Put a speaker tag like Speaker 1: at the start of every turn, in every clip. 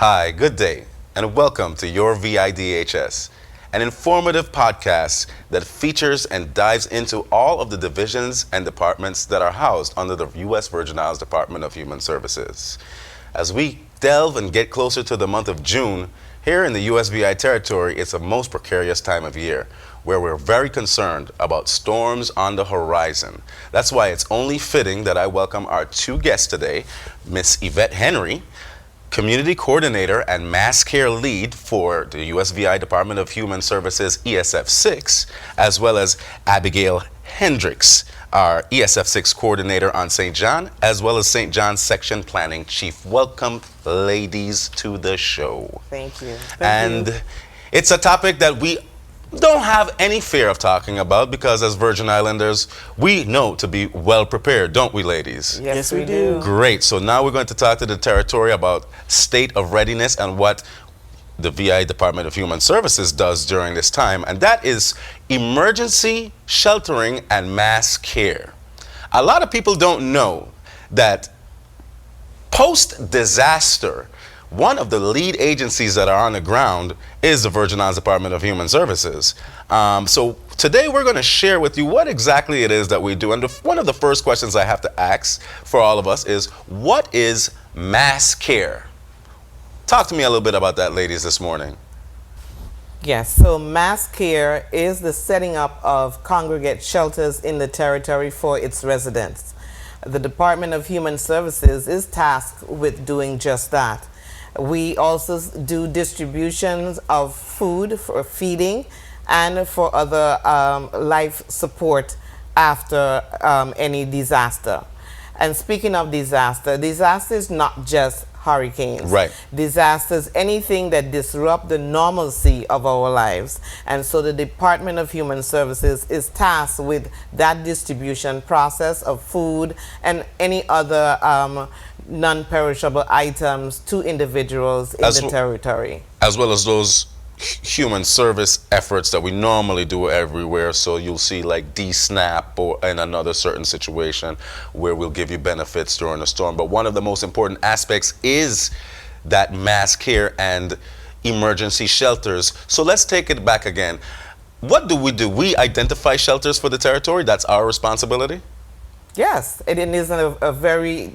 Speaker 1: Hi, good day, and welcome to your VIDHS, an informative podcast that features and dives into all of the divisions and departments that are housed under the U.S. Virgin Islands Department of Human Services. As we delve and get closer to the month of June, here in the USVI territory, it's a most precarious time of year where we're very concerned about storms on the horizon. That's why it's only fitting that I welcome our two guests today, Miss Yvette Henry, Community Coordinator and Mass Care Lead for the USVI Department of Human Services ESF-6, as well as Abigail Hendricks, our ESF-6 Coordinator on St. John, as well as St. John's Section Planning Chief. Welcome, ladies, to the show.
Speaker 2: Thank you.
Speaker 1: It's a topic that we don't have any fear of talking about because as Virgin Islanders, we know to be well prepared, don't we, ladies?
Speaker 2: Yes, we do.
Speaker 1: Great. So now we're going to talk to the territory about state of readiness and what the VI Department of Human Services does during this time, and that is emergency sheltering and mass care. A lot of people don't know that post-disaster, one of the lead agencies that are on the ground is the Virgin Islands Department of Human Services. So today we're going to share with you what exactly it is that we do. And one of the first questions I have to ask for all of us is, what is mass care? Talk to me a little bit about that, ladies, this morning.
Speaker 2: Yes, so mass care is the setting up of congregate shelters in the territory for its residents. The Department of Human Services is tasked with doing just that. We also do distributions of food for feeding and for other life support after any disaster. And speaking of disaster is not just hurricanes.
Speaker 1: Right.
Speaker 2: Disasters, anything that disrupt the normalcy of our lives. And so the Department of Human Services is tasked with that distribution process of food and any other non-perishable items to individuals in the territory.
Speaker 1: As well as those human service efforts that we normally do everywhere. So you'll see like DSNAP or in another certain situation where we'll give you benefits during a storm. But one of the most important aspects is that mass care and emergency shelters. So let's take it back again. What do? We identify shelters for the territory? That's our responsibility?
Speaker 2: Yes, it is a very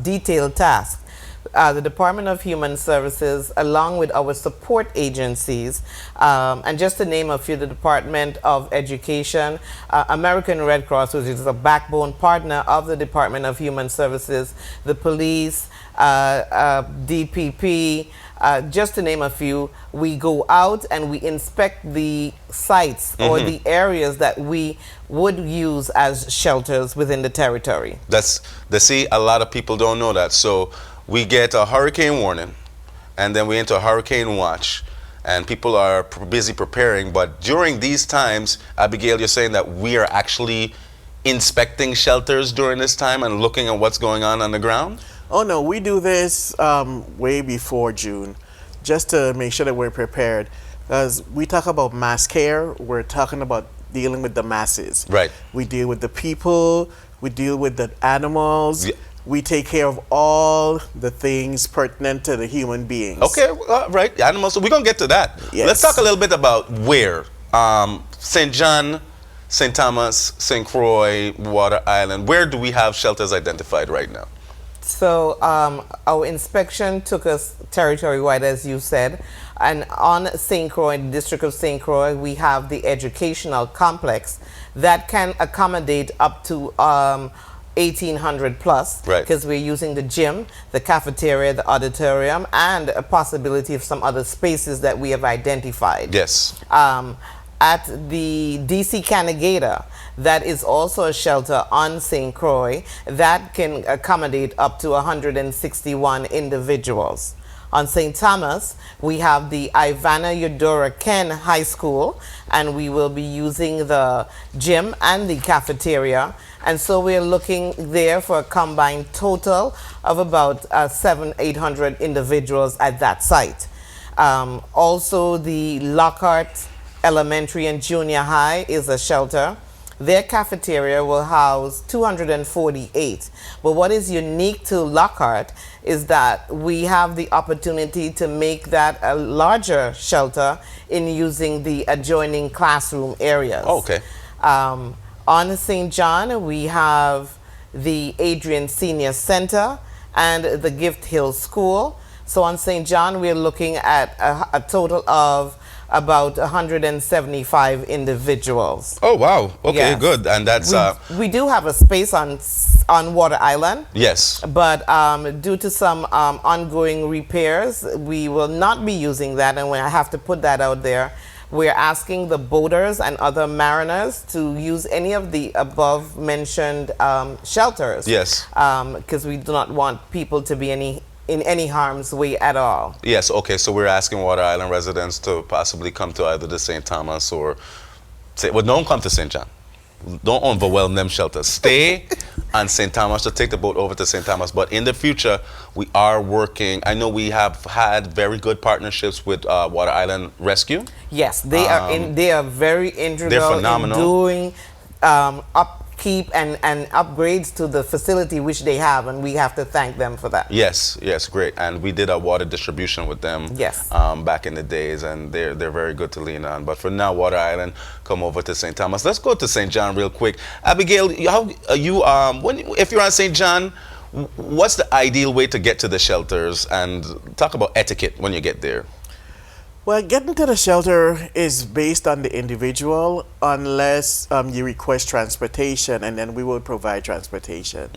Speaker 2: detailed task. The Department of Human Services, along with our support agencies, and just to name a few, the Department of Education, American Red Cross, which is a backbone partner of the Department of Human Services, the police, DPP, just to name a few, we go out and we inspect the sites or the areas that we would use as shelters within the territory.
Speaker 1: See, a lot of people don't know that. So we get a hurricane warning, and then we enter a hurricane watch, and people are busy preparing. But during these times, Abigail, you're saying that we are actually inspecting shelters during this time and looking at what's going on the ground?
Speaker 3: Oh no, we do this way before June, just to make sure that we're prepared. As we talk about mass care, we're talking about dealing with the masses.
Speaker 1: Right.
Speaker 3: We deal with the people, we deal with the animals. Yeah. We take care of all the things pertinent to the human beings.
Speaker 1: Okay, right, animals. So we're going to get to that.
Speaker 3: Yes.
Speaker 1: Let's talk a little bit about where. St. John, St. Thomas, St. Croix, Water Island. Where do we have shelters identified right now?
Speaker 2: So our inspection took us territory-wide, as you said. And on St. Croix, the District of St. Croix, we have the educational complex that can accommodate up to 1,800 plus, because we're using the gym, the cafeteria, the auditorium, and a possibility of some other spaces that we have identified.
Speaker 1: Yes.
Speaker 2: At the DC Cannegator, that is also a shelter on St. Croix that can accommodate up to 161 individuals. On St. Thomas, we have the Ivana Eudora Ken High School, and we will be using the gym and the cafeteria. And so we're looking there for a combined total of about 700-800 individuals at that site. Also, the Lockhart Elementary and Junior High is a shelter their cafeteria will house 248. But what is unique to Lockhart is that we have the opportunity to make that a larger shelter in using the adjoining classroom areas.
Speaker 1: Okay.
Speaker 2: On St. John, we have the Adrian Senior Center and the Gift Hill School. So on St. John, we're looking at a total of about 175 individuals.
Speaker 1: Oh, wow. Okay,
Speaker 2: Yes.
Speaker 1: good. And that's...
Speaker 2: We do have a space on Water Island.
Speaker 1: yes.
Speaker 2: But due to some ongoing repairs, we will not be using that, and when I have to put that out there, we're asking the boaters and other mariners to use any of the above mentioned shelters.
Speaker 1: Yes.
Speaker 2: Because we do not want people to be in any harm's way at all.
Speaker 1: Yes, okay, so we're asking Water Island residents to possibly come to either the St. Thomas or... well, don't come to St. John. Don't overwhelm them shelters. Stay on St. Thomas, to take the boat over to St. Thomas. But in the future, we are working. I know we have had very good partnerships with Water Island Rescue.
Speaker 2: Yes, they they are very integral.
Speaker 1: They're phenomenal.
Speaker 2: In doing upkeep and upgrades to the facility which they have, and we have to thank them for that.
Speaker 1: Yes, yes, great. And we did a water distribution with them.
Speaker 2: Yes.
Speaker 1: Back in the days, and they're very good to lean on. But for now, Water Island, come over to St. Thomas. Let's go to St. John real quick. Abigail, how you if you're on St. John, what's the ideal way to get to the shelters? And talk about etiquette when you get there.
Speaker 3: Well, getting to the shelter is based on the individual, unless you request transportation, and then we will provide transportation.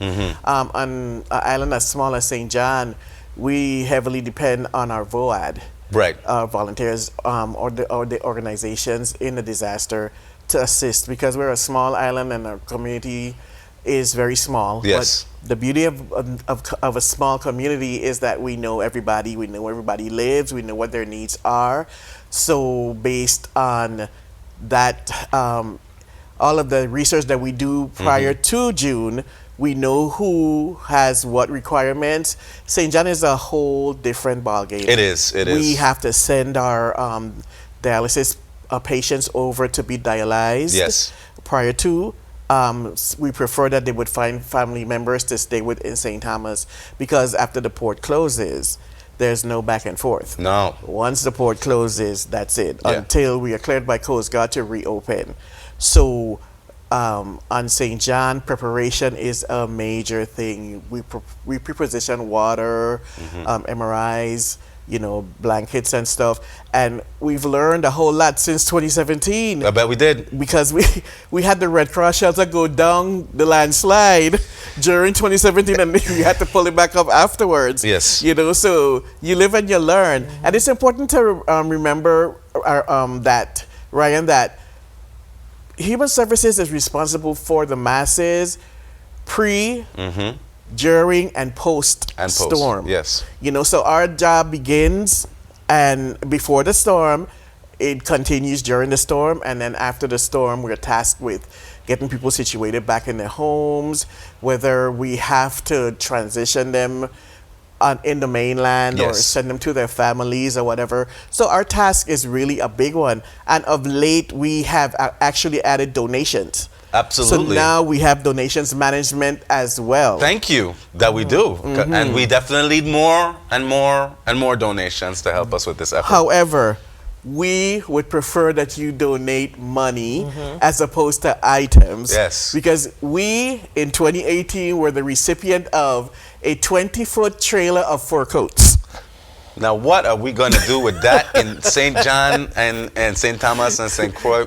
Speaker 3: On an island as small as St. John, we heavily depend on our VOAD,
Speaker 1: Right.
Speaker 3: volunteers, or the organizations in the disaster to assist, because we're a small island and our community is very small.
Speaker 1: Yes.
Speaker 3: But the beauty of a small community is that we know everybody, we know where everybody lives, we know what their needs are. So based on that, all of the research that we do prior to June, we know who has what requirements. St. John is a whole different ballgame.
Speaker 1: It is. It is.
Speaker 3: We have to send our dialysis patients over to be dialyzed.
Speaker 1: Yes.
Speaker 3: Prior to. We prefer that they would find family members to stay with in St. Thomas, because after the port closes, there's no back and forth.
Speaker 1: No.
Speaker 3: Once the port closes, that's it,
Speaker 1: Yeah.
Speaker 3: until we are cleared by Coast Guard to reopen. So on St. John, preparation is a major thing. We preposition water, MRIs, blankets and stuff. And we've learned a whole lot since 2017.
Speaker 1: I bet we did.
Speaker 3: Because we had the Red Cross shelter go down the landslide during 2017, and we had to pull it back up afterwards.
Speaker 1: Yes.
Speaker 3: So you live and you learn. And it's important to remember that, Ryan, that Human Services is responsible for the masses during and post storm.
Speaker 1: Yes.
Speaker 3: So our job begins and before the storm, it continues during the storm, and then after the storm, we're tasked with getting people situated back in their homes, whether we have to transition them in the mainland or
Speaker 1: Yes.
Speaker 3: send them to their families or whatever. So our task is really a big one. And of late, we have actually added donations.
Speaker 1: Absolutely.
Speaker 3: So now we have donations management as well.
Speaker 1: Thank you that we do. And we definitely need more and more and more donations to help us with this effort.
Speaker 3: However, we would prefer that you donate money as opposed to items.
Speaker 1: Yes.
Speaker 3: Because we, in 2018, were the recipient of a 20-foot trailer of fur coats.
Speaker 1: Now, what are we going to do with that in St. John and St. Thomas and St. Croix?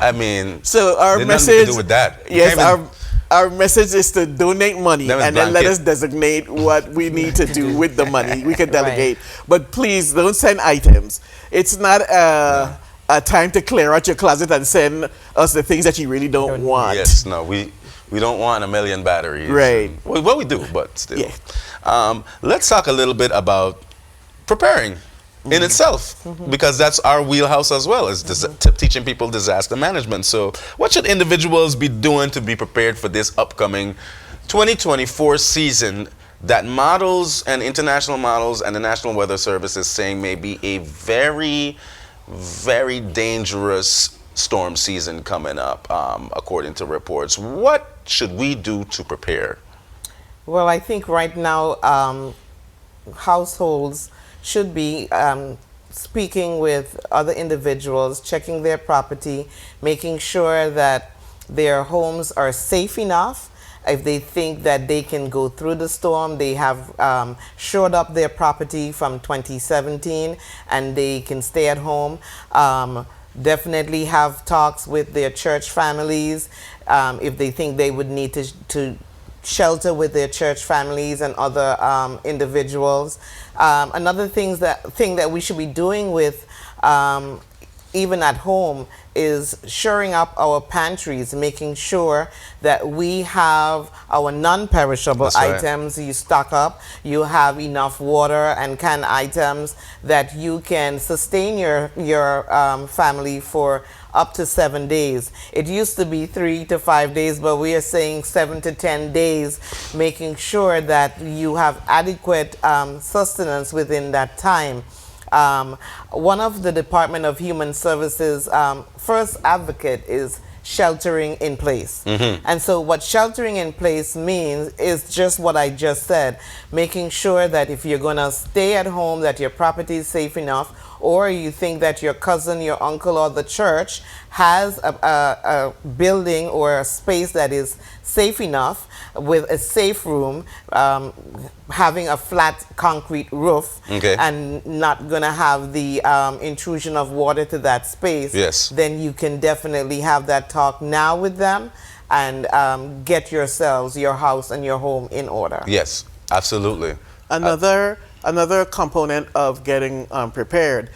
Speaker 1: I mean,
Speaker 3: So our
Speaker 1: there's
Speaker 3: message,
Speaker 1: nothing to do with that. You
Speaker 3: yes,
Speaker 1: can't even-
Speaker 3: our message is to donate money,
Speaker 1: That was
Speaker 3: and then let
Speaker 1: blanket.
Speaker 3: us designate what we need to do with the money. We can delegate, but please don't send items. It's not a time to clear out your closet and send us the things that you really don't want.
Speaker 1: Yes, no, we don't want a million batteries.
Speaker 3: Right.
Speaker 1: Well, we do, but still.
Speaker 3: Yeah.
Speaker 1: Let's talk a little bit about preparing in itself, because that's our wheelhouse as well, is teaching people disaster management. So what should individuals be doing to be prepared for this upcoming 2024 season that models and international models and the National Weather Service is saying may be a very, very dangerous storm season coming up, according to reports. What should we do to prepare?
Speaker 2: Well, I think right now households should be speaking with other individuals, checking their property, making sure that their homes are safe enough. If they think that they can go through the storm, they have shored up their property from 2017 and they can stay at home. Definitely have talks with their church families if they think they would need to shelter with their church families and other individuals. Another thing that we should be doing with even at home is shoring up our pantries, making sure that we have our non-perishable
Speaker 1: That's right.
Speaker 2: items you stock up, you have enough water and canned items that you can sustain your family for up to 7 days. It used to be 3 to 5 days, but we are saying 7 to 10 days, making sure that you have adequate sustenance within that time. One of the Department of Human Services first advocate is sheltering in place. And so what sheltering in place means is just what I just said, making sure that if you're going to stay at home, that your property is safe enough, or you think that your cousin, your uncle, or the church has a building or a space that is safe enough with a safe room, having a flat concrete roof,
Speaker 1: Okay.
Speaker 2: and not going to have the intrusion of water to that space,
Speaker 1: Yes.
Speaker 2: then you can definitely have that talk now with them and get yourselves, your house and your home in order.
Speaker 1: Yes, absolutely.
Speaker 3: Another component of getting prepared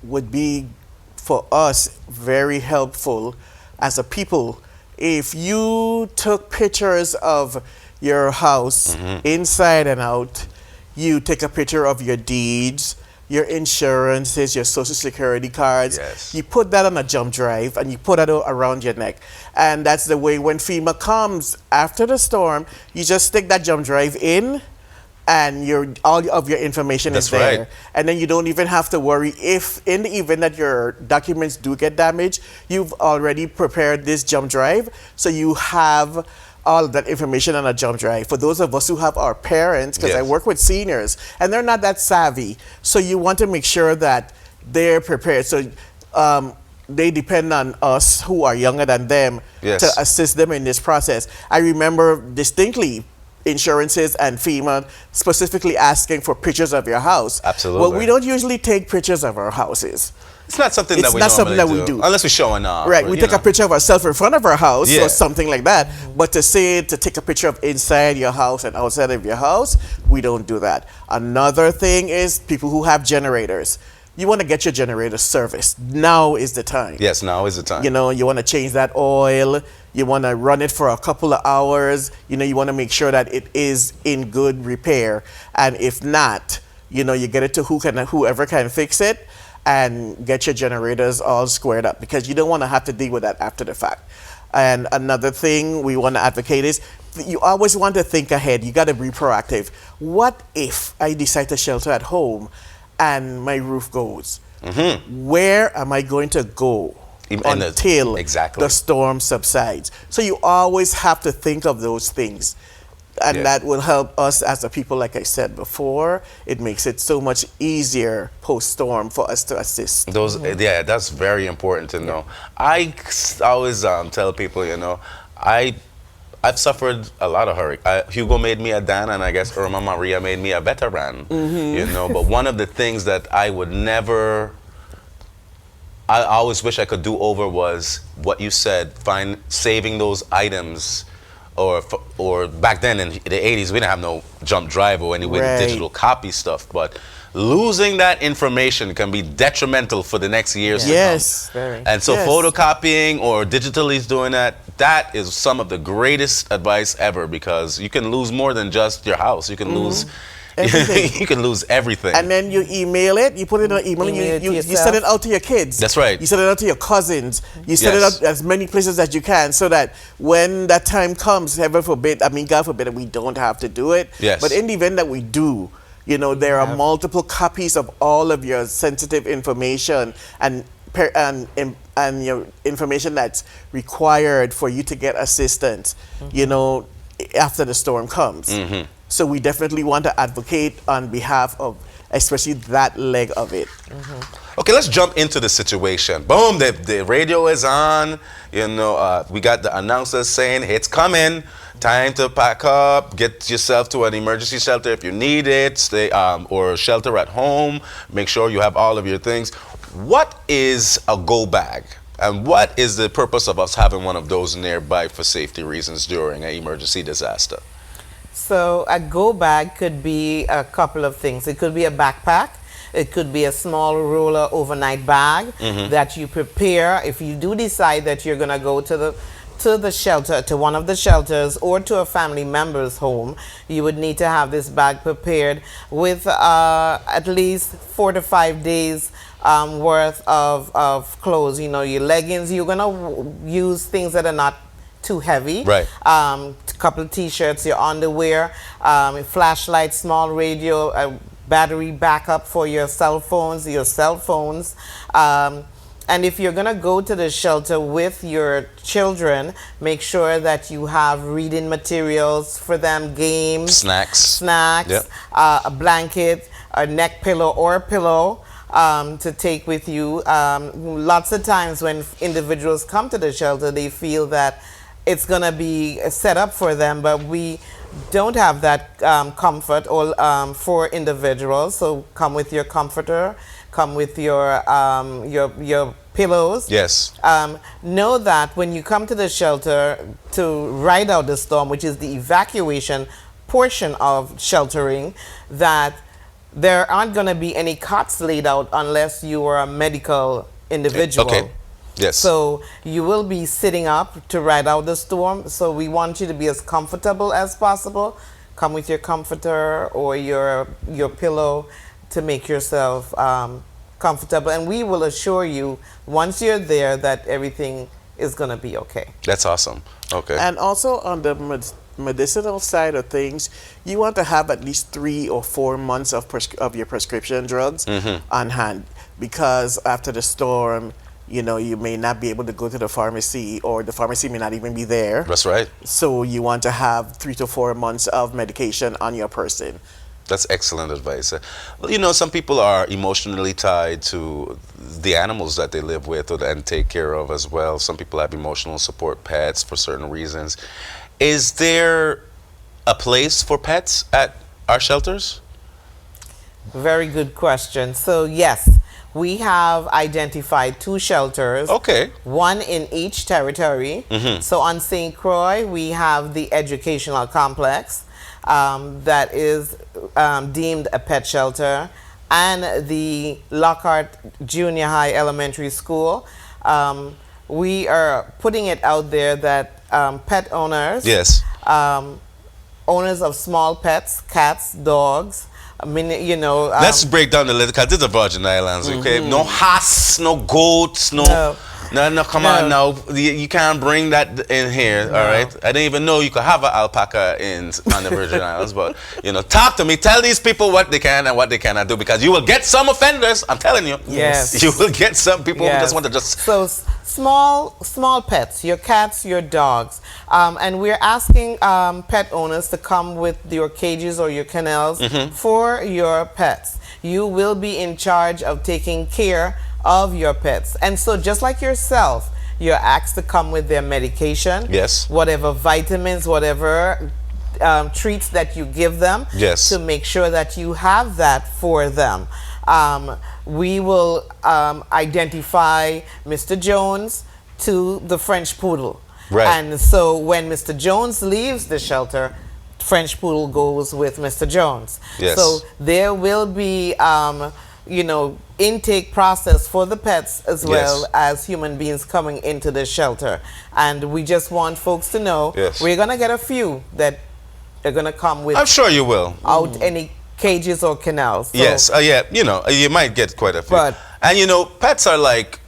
Speaker 3: would be for us very helpful as a people if you took pictures of your house inside and out. You take a picture of your deeds, your insurances, your social security cards.
Speaker 1: Yes.
Speaker 3: You put that on a jump drive and you put it around your neck. And that's the way when FEMA comes after the storm, you just stick that jump drive in and all of your information
Speaker 1: That's
Speaker 3: is there.
Speaker 1: right.
Speaker 3: And then you don't even have to worry if in the event that your documents do get damaged, you've already prepared this jump drive. So you have all of that information on a jump drive. For those of us who have our parents, because I
Speaker 1: Yes.
Speaker 3: work with seniors, and they're not that savvy. So you want to make sure that they're prepared. So they depend on us who are younger than them
Speaker 1: Yes.
Speaker 3: to assist them in this process. I remember distinctly insurances and FEMA specifically asking for pictures of your house.
Speaker 1: Absolutely.
Speaker 3: Well, we don't usually take pictures of our houses.
Speaker 1: It's not something
Speaker 3: It's
Speaker 1: that we
Speaker 3: not something
Speaker 1: normally
Speaker 3: that we do.
Speaker 1: Unless we're showing off.
Speaker 3: Right,
Speaker 1: or,
Speaker 3: we
Speaker 1: you
Speaker 3: take
Speaker 1: know.
Speaker 3: a picture of ourselves in front of our house
Speaker 1: Yeah.
Speaker 3: or something like that. But to take a picture of inside your house and outside of your house, we don't do that. Another thing is people who have generators. You want to get your generator serviced. Now is the time.
Speaker 1: Yes, now is the time.
Speaker 3: You know, you want to change that oil. You want to run it for a couple of hours. You know, you want to make sure that it is in good repair. And if not, you know, you get it to whoever can fix it and get your generators all squared up, because you don't want to have to deal with that after the fact. And another thing we want to advocate is you always want to think ahead. You got to be proactive. What if I decide to shelter at home and my roof goes? Where am I going to go until
Speaker 1: exactly.
Speaker 3: the storm subsides? So you always have to think of those things. And
Speaker 1: Yeah.
Speaker 3: that will help us as a people, like I said before. It makes it so much easier post-storm for us to assist.
Speaker 1: Those, yeah, that's very important to know. I always tell people, you know, I've suffered a lot of hurricane. Hugo made me a Dan, and I guess Irma Maria made me a veteran. You know, but one of the things that I would never, I always wish I could do over was what you said, saving those items. Or back then in the 80s, we didn't have no jump drive or any way to digital copy stuff. But losing that information can be detrimental for the next years to come.
Speaker 3: Yes.
Speaker 2: Very.
Speaker 1: And so
Speaker 3: Yes.
Speaker 1: photocopying or digitally doing that is some of the greatest advice ever, because you can lose more than just your house. You can lose
Speaker 3: Everything.
Speaker 1: you can lose everything.
Speaker 3: And then you email it, you put it in an email,
Speaker 2: Email it to
Speaker 3: you
Speaker 2: yourself.
Speaker 3: send it out to your kids.
Speaker 1: That's right.
Speaker 3: You send it out to your cousins. You send it
Speaker 1: Yes.
Speaker 3: out as many places as you can, so that when that time comes, heaven forbid, I mean, God forbid, that we don't have to do it.
Speaker 1: Yes.
Speaker 3: But in the event that we do, you know, there are multiple copies of all of your sensitive information and your information that's required for you to get assistance, you know, after the storm comes. So we definitely want to advocate on behalf of especially that leg of it.
Speaker 1: Okay, let's jump into the situation. Boom, the radio is on. You know, we got the announcers saying, it's coming. Time to pack up. Get yourself to an emergency shelter if you need it. Stay or shelter at home. Make sure you have all of your things. What is a go bag? And what is the purpose of us having one of those nearby for safety reasons during an emergency disaster?
Speaker 2: So a go bag could be a couple of things. It could be a backpack. It could be a small roller overnight bag that you prepare. If you do decide that you're going to go to the shelter, to one of the shelters or to a family member's home, you would need to have this bag prepared with at least 4 to 5 days worth of clothes. You know, your leggings, you're going to use things that are not too heavy. Right. Couple t-shirts, your underwear, flashlight, small radio, battery backup for your cell phones. And if you're going to go to the shelter with your children, make sure that you have reading materials for them, games, snacks, yep, a blanket, a neck pillow or a pillow to take with you. Lots of times when individuals come to the shelter, they feel that it's going to be set up for them, but we don't have that comfort or for individuals. So come with your comforter, come with your pillows. Yes. Know that when you come to the shelter to ride out the storm, which is the evacuation portion of sheltering, that there aren't going to be any cots laid out unless you are a medical individual. Okay. Yes. So you will be sitting up to ride out the storm. So we want you to be as comfortable as possible. Come with your comforter or your pillow to make yourself comfortable. And we will assure you once you're there that everything is going to be okay. That's awesome. Okay.
Speaker 3: And also on the medicinal side of things, you want to have at least 3 or 4 months of your prescription drugs on hand, because after the storm, you know, you may not be able to go to the pharmacy, or the pharmacy may not even be there.
Speaker 1: That's right.
Speaker 3: So you want to have 3 to 4 months of medication on your person.
Speaker 1: That's excellent advice. You know, some people are emotionally tied to the animals that they live with and take care of as well. Some people have emotional support pets for certain reasons. Is there a place for pets at our shelters?
Speaker 2: Very good question. So yes, we have identified 2 shelters. Okay. 1 in each territory. So on St. Croix, we have the educational complex that is deemed a pet shelter, and the Lockhart Junior High Elementary School. We are putting it out there that pet owners, yes, owners of small pets, cats, dogs, I mean, you know.
Speaker 1: Let's break down the little, because this is the Virgin Islands, okay? No hass, no goats, no, come on now. You can't bring that in here, all right? I didn't even know you could have an alpaca on the Virgin Islands, but, you know, talk to me. Tell these people what they can and what they cannot do, because you will get some offenders, I'm telling you. Yes. You will get some people who just want to just...
Speaker 2: So small pets, your cats, your dogs. And we're asking pet owners to come with your cages or your kennels for your pets. You will be in charge of taking care of your pets. And so just like yourself, you're asked to come with their medication. Yes. Whatever vitamins, whatever treats that you give them. Yes. To make sure that you have that for them. We will identify Mr. Jones to the French Poodle. Right. And so when Mr. Jones leaves the shelter, French Poodle goes with Mr. Jones. Yes. So there will be, you know, intake process for the pets as well as human beings coming into the shelter. And we just want folks to know we're going to get a few that are going to come with.
Speaker 1: I'm sure you will.
Speaker 2: Out any cages or canals. So,
Speaker 1: yes, yeah, you know, you might get quite a few. And you know, pets are like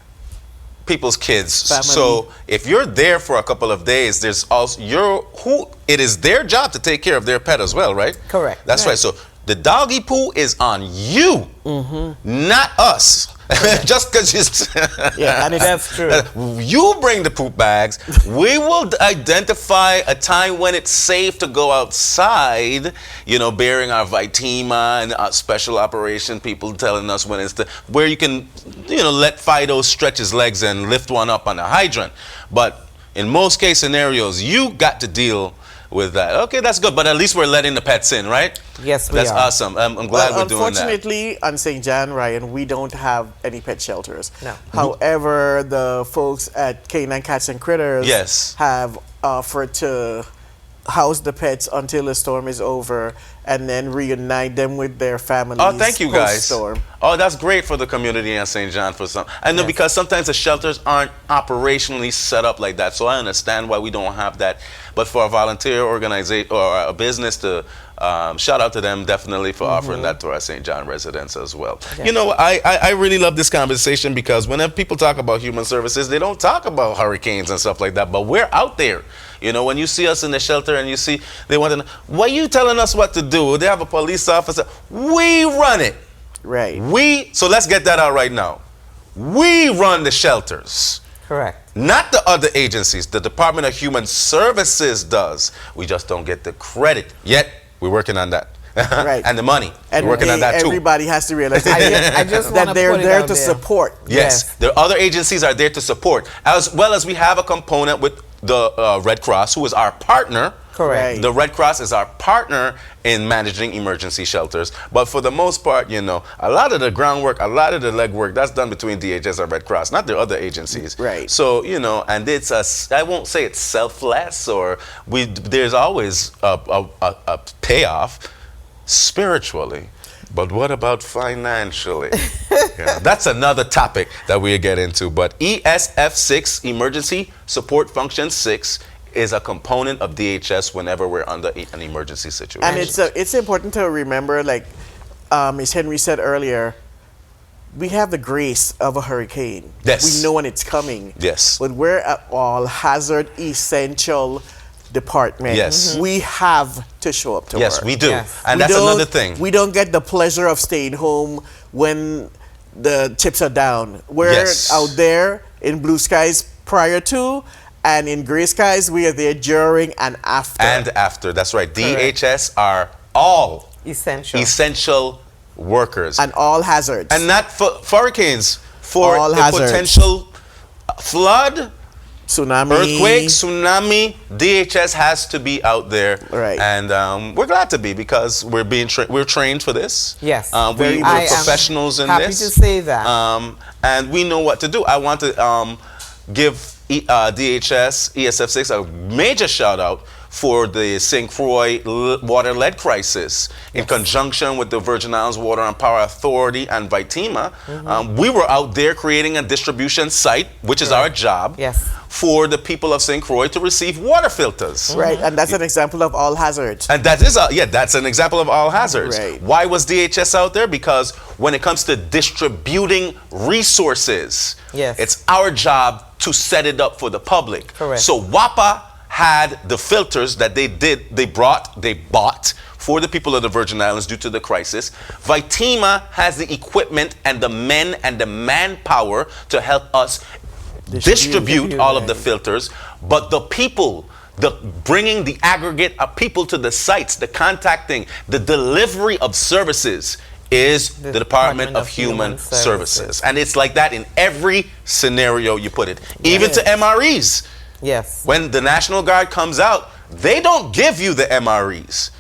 Speaker 1: people's kids. Family. So if you're there for a couple of days, there's also it is their job to take care of their pet as well, right? Correct. That's right. So the doggy poo is on you, not us. Just because
Speaker 3: Yeah, and
Speaker 2: That's true.
Speaker 1: you bring the poop bags, we will identify a time when it's safe to go outside, bearing our Vitima and our special operation people telling us when it's where you can, let Fido stretch his legs and lift one up on a hydrant. But in most case scenarios, you got to deal with that. Okay, that's good, but at least we're letting the pets in, right?
Speaker 2: Yes, we
Speaker 1: That's
Speaker 2: are.
Speaker 1: awesome. I'm glad we're doing that.
Speaker 3: Unfortunately, on St. John, Ryan, we don't have any pet shelters.
Speaker 2: No.
Speaker 3: However, the folks at Canine Cats and Critters
Speaker 1: Yes.
Speaker 3: have offered to house the pets until the storm is over and then reunite them with their families.
Speaker 1: Oh, thank you guys.
Speaker 3: post-storm.
Speaker 1: Oh, that's great for the community in St. John for some. I know
Speaker 2: Yes.
Speaker 1: because sometimes the shelters aren't operationally set up like that, so I understand why we don't have that. But for a volunteer organization or a business to shout out to them definitely for offering that to our St. John residents as well.
Speaker 2: Yes.
Speaker 1: You know, I really love this conversation because whenever people talk about human services, they don't talk about hurricanes and stuff like that, but we're out there. When you see us in the shelter and you see they want to know, why are you telling us what to do? They have a police officer. We run it.
Speaker 3: Right.
Speaker 1: So let's get that out right now. We run the shelters.
Speaker 2: Correct.
Speaker 1: Not the other agencies. The Department of Human Services does. We just don't get the credit. Yet, we're working on that.
Speaker 3: Right.
Speaker 1: And the money.
Speaker 3: And
Speaker 1: we're working on that too.
Speaker 3: everybody has to realize
Speaker 2: I just
Speaker 3: that
Speaker 2: wanna
Speaker 3: they're
Speaker 2: put it
Speaker 3: there
Speaker 2: out
Speaker 3: to
Speaker 2: there.
Speaker 3: support.
Speaker 1: Yes. The other agencies are there to support. As well as we have a component with the Red Cross, who is our partner.
Speaker 2: Correct.
Speaker 3: Right.
Speaker 1: The Red Cross is our partner in managing emergency shelters. But for the most part, a lot of the groundwork, a lot of the legwork, that's done between DHS and Red Cross, not the other agencies.
Speaker 3: Right.
Speaker 1: So, and it's I won't say it's selfless or there's always a payoff spiritually. But what about financially? That's another topic that we'll get into. But ESF-6, Emergency Support Function 6, is a component of DHS whenever we're under an emergency situation.
Speaker 3: And it's important to remember, like Ms. Henry said earlier, we have the grace of a hurricane.
Speaker 1: Yes.
Speaker 3: We know when it's coming.
Speaker 1: Yes.
Speaker 3: But we're an all hazard essential department.
Speaker 1: Yes.
Speaker 3: We have to show up to
Speaker 1: Yes,
Speaker 3: work.
Speaker 1: we do.
Speaker 2: Yes.
Speaker 1: And
Speaker 3: We
Speaker 1: that's
Speaker 3: don't-
Speaker 1: another thing.
Speaker 3: We don't get the pleasure of staying home when the chips are down. We're
Speaker 1: Yes.
Speaker 3: out there in blue skies prior to, and in gray skies, we are there during and after.
Speaker 1: And after, that's right. DHS are all
Speaker 2: Essential.
Speaker 1: essential workers.
Speaker 3: And all hazards.
Speaker 1: And not for hurricanes, for
Speaker 3: All
Speaker 1: a
Speaker 3: hazards.
Speaker 1: potential flood,
Speaker 3: Tsunami.
Speaker 1: earthquake, tsunami, DHS has to be out there.
Speaker 3: Right.
Speaker 1: And we're glad to be because we're trained for this.
Speaker 2: Yes.
Speaker 3: Very
Speaker 1: We're
Speaker 3: much.
Speaker 2: I am
Speaker 1: professionals in
Speaker 2: happy
Speaker 1: this.
Speaker 2: to say that.
Speaker 1: And we know what to do. I want to give DHS, ESF-6 a major shout out for the St. Croix water lead crisis in conjunction with the Virgin Islands Water and Power Authority and Vitima. We were out there creating a distribution site, which is our job,
Speaker 2: Yes.
Speaker 1: for the people of St. Croix to receive water filters.
Speaker 3: Right, and that's an example of all hazards.
Speaker 1: And that is, that's an example of all hazards.
Speaker 3: Right.
Speaker 1: Why was DHS out there? Because when it comes to distributing resources,
Speaker 2: Yes.
Speaker 1: it's our job to set it up for the public.
Speaker 2: Correct.
Speaker 1: So WAPA had the filters that they bought for the people of the Virgin Islands due to the crisis. Vitima has the equipment and the men and the manpower to help us distribute all of the filters, but the people, bringing the aggregate of people to the sites, the contacting, the delivery of services is the Department of Human Services. And it's like that in every scenario you put it, even to MREs.
Speaker 2: Yes.
Speaker 1: When the National Guard comes out, they don't give you the MREs.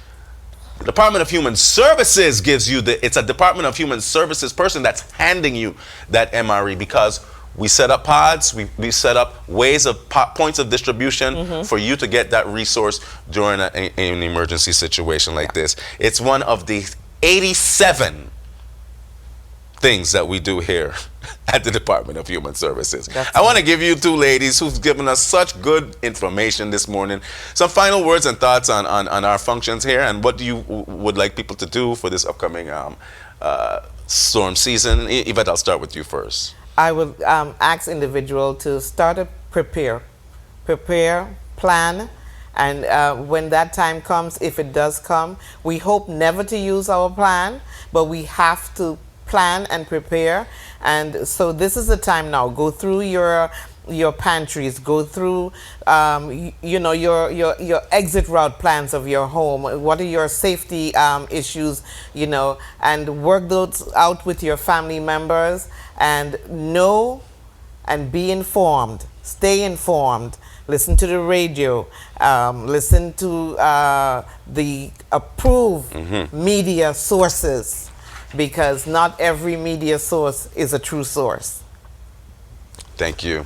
Speaker 1: The Department of Human Services gives you it's a Department of Human Services person that's handing you that MRE because we set up pods, we set up ways of points of distribution for you to get that resource during an emergency situation like this. It's one of the 87 things that we do here at the Department of Human Services. I want to give you two ladies who've given us such good information this morning. Some final words and thoughts on our functions here, and what do you would like people to do for this upcoming storm season. Yvette, I'll start with you first.
Speaker 2: I would ask individual to start to prepare, plan, and when that time comes, if it does come, we hope never to use our plan, but we have to plan and prepare. And so this is the time now. Go through your pantries, go through your exit route plans of your home. What are your safety issues, and work those out with your family members, and know and be informed. Stay informed. Listen to the radio. Listen to the approved media sources, because not every media source is a true source.
Speaker 1: Thank you.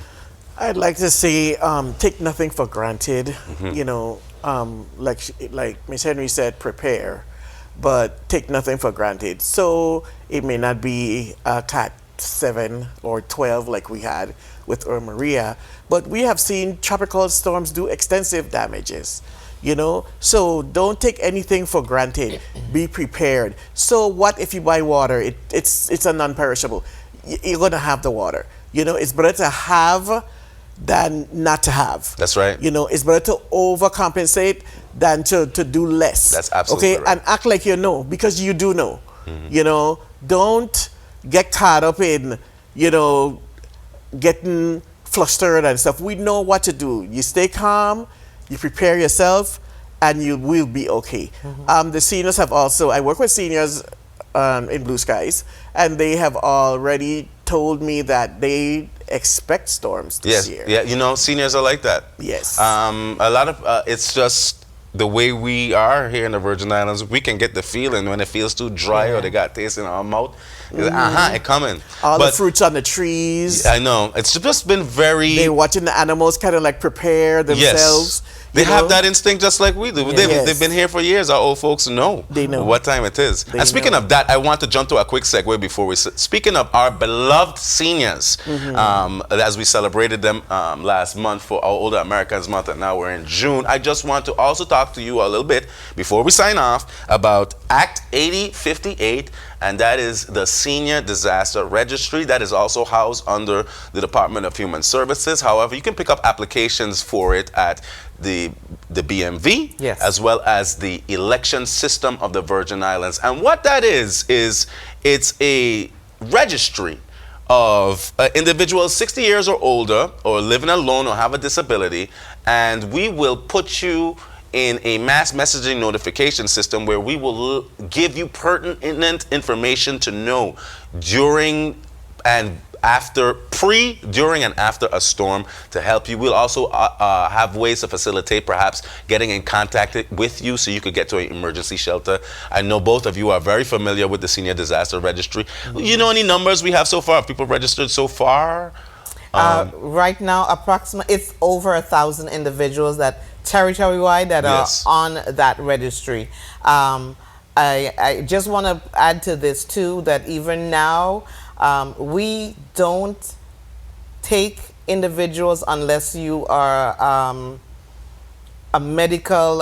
Speaker 3: I'd like to say, take nothing for granted. Like Ms. Henry said, prepare, but take nothing for granted. So it may not be a Cat 7 or 12 like we had with Irma Maria, but we have seen tropical storms do extensive damages. So don't take anything for granted. Be prepared. So what if you buy water? It's a non-perishable. You're gonna have the water. It's better to have than not to have.
Speaker 1: That's right.
Speaker 3: It's better to overcompensate than to do less.
Speaker 1: That's absolutely right.
Speaker 3: And act like you know, because you do know. Don't get caught up in, getting flustered and stuff. We know what to do. You stay calm, you prepare yourself, and you will be okay. The seniors have also, I work with seniors in Blue Skies, and they have already told me that they expect storms this year.
Speaker 1: Yeah, seniors are like that.
Speaker 3: Yes.
Speaker 1: A lot of, it's just the way we are here in the Virgin Islands. We can get the feeling when it feels too dry or they got taste in our mouth. It's coming.
Speaker 3: All the fruits on the trees.
Speaker 1: I know. It's just been very...
Speaker 3: They're watching the animals kind of like prepare themselves.
Speaker 1: Yes. They have that instinct just like we do.
Speaker 3: Yes.
Speaker 1: They've been here for years. Our old folks know.
Speaker 3: They know
Speaker 1: what time it is. And speaking of that, I want to jump to a quick segue before we... Speaking of our beloved seniors, as we celebrated them last month for our Older Americans Month, and now we're in June, I just want to also talk to you a little bit before we sign off about Act 8058, and that is the Senior Disaster Registry that is also housed under the Department of Human Services. However, you can pick up applications for it at the BMV,
Speaker 2: yes,
Speaker 1: as well as the election system of the Virgin Islands. And what that is it's a registry of individuals 60 years or older, or living alone or have a disability, and we will put you in a mass messaging notification system where we will give you pertinent information to know during and after, during and after a storm to help you. We'll also have ways to facilitate perhaps getting in contact with you so you could get to an emergency shelter. I know both of you are very familiar with the Senior Disaster Registry. You know any numbers we have so far? Have people registered so far?
Speaker 2: Right now, approximately, it's over 1,000 individuals that territory-wide that are on that registry. I just want to add to this too that even now we don't take individuals unless you are a medical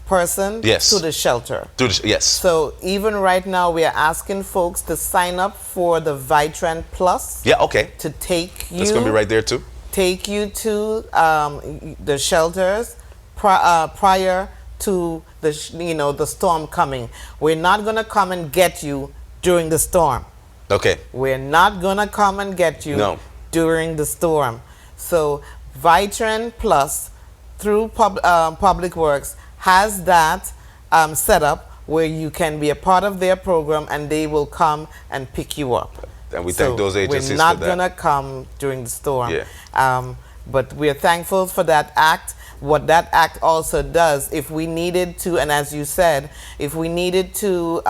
Speaker 2: person to the shelter.
Speaker 1: Yes.
Speaker 2: So even right now we are asking folks to sign up for the VITRAN Plus.
Speaker 1: Yeah, okay.
Speaker 2: To take you.
Speaker 1: That's going to be right there too.
Speaker 2: Take you to the shelters prior to the storm coming. We're not going to come and get you during the storm.
Speaker 1: Okay.
Speaker 2: We're not going to come and get you during the storm. So VITRAN Plus through Public Works has that set up where you can be a part of their program and they will come and pick you up.
Speaker 1: And we thank those agencies
Speaker 2: for that. We're not
Speaker 1: going
Speaker 2: to come during the storm.
Speaker 1: Yeah.
Speaker 2: But we're thankful for that act. What that act also does, if we needed to, and as you said, if we needed to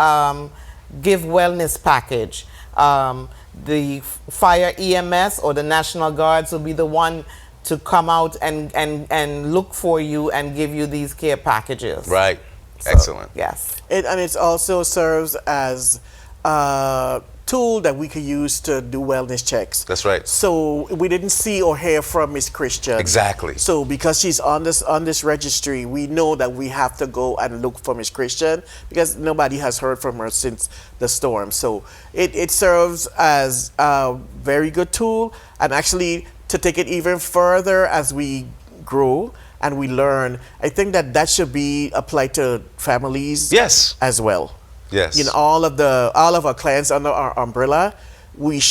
Speaker 2: give wellness package, the fire EMS or the National Guards will be the one to come out and look for you and give you these care packages.
Speaker 1: Right.
Speaker 2: So,
Speaker 1: excellent.
Speaker 2: Yes.
Speaker 3: And it also serves as a tool that we could use to do wellness checks.
Speaker 1: That's right.
Speaker 3: So we didn't see or hear from Miss Christian.
Speaker 1: Exactly.
Speaker 3: So because she's on this registry, we know that we have to go and look for Miss Christian because nobody has heard from her since the storm. So it serves as a very good tool, and actually to take it even further as we grow and we learn, I think that should be applied to families
Speaker 1: yes
Speaker 3: as well.
Speaker 1: Yes.
Speaker 3: You know, all of our clients under our umbrella, we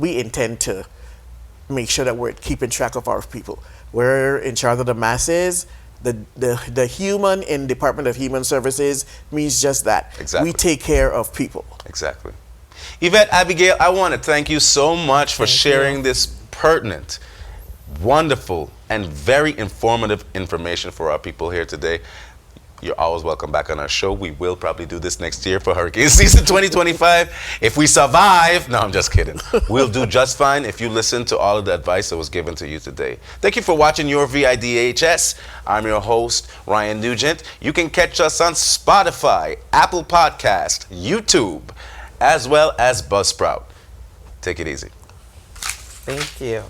Speaker 3: intend to make sure that we're keeping track of our people. We're in charge of the masses. The human in Department of Human Services means just that.
Speaker 1: Exactly.
Speaker 3: We take care of people.
Speaker 1: Exactly. Yvette, Abigail, I want to thank you so much for
Speaker 2: Thank
Speaker 1: sharing
Speaker 2: you.
Speaker 1: this pertinent, wonderful, and very informative information for our people here today. You're always welcome back on our show. We will probably do this next year for hurricane season 2025. If we survive, no, I'm just kidding. We'll do just fine if you listen to all of the advice that was given to you today. Thank you for watching your VIDHS. I'm your host, Ryan Nugent. You can catch us on Spotify, Apple Podcast, YouTube, as well as Buzzsprout. Take it easy.
Speaker 2: Thank you.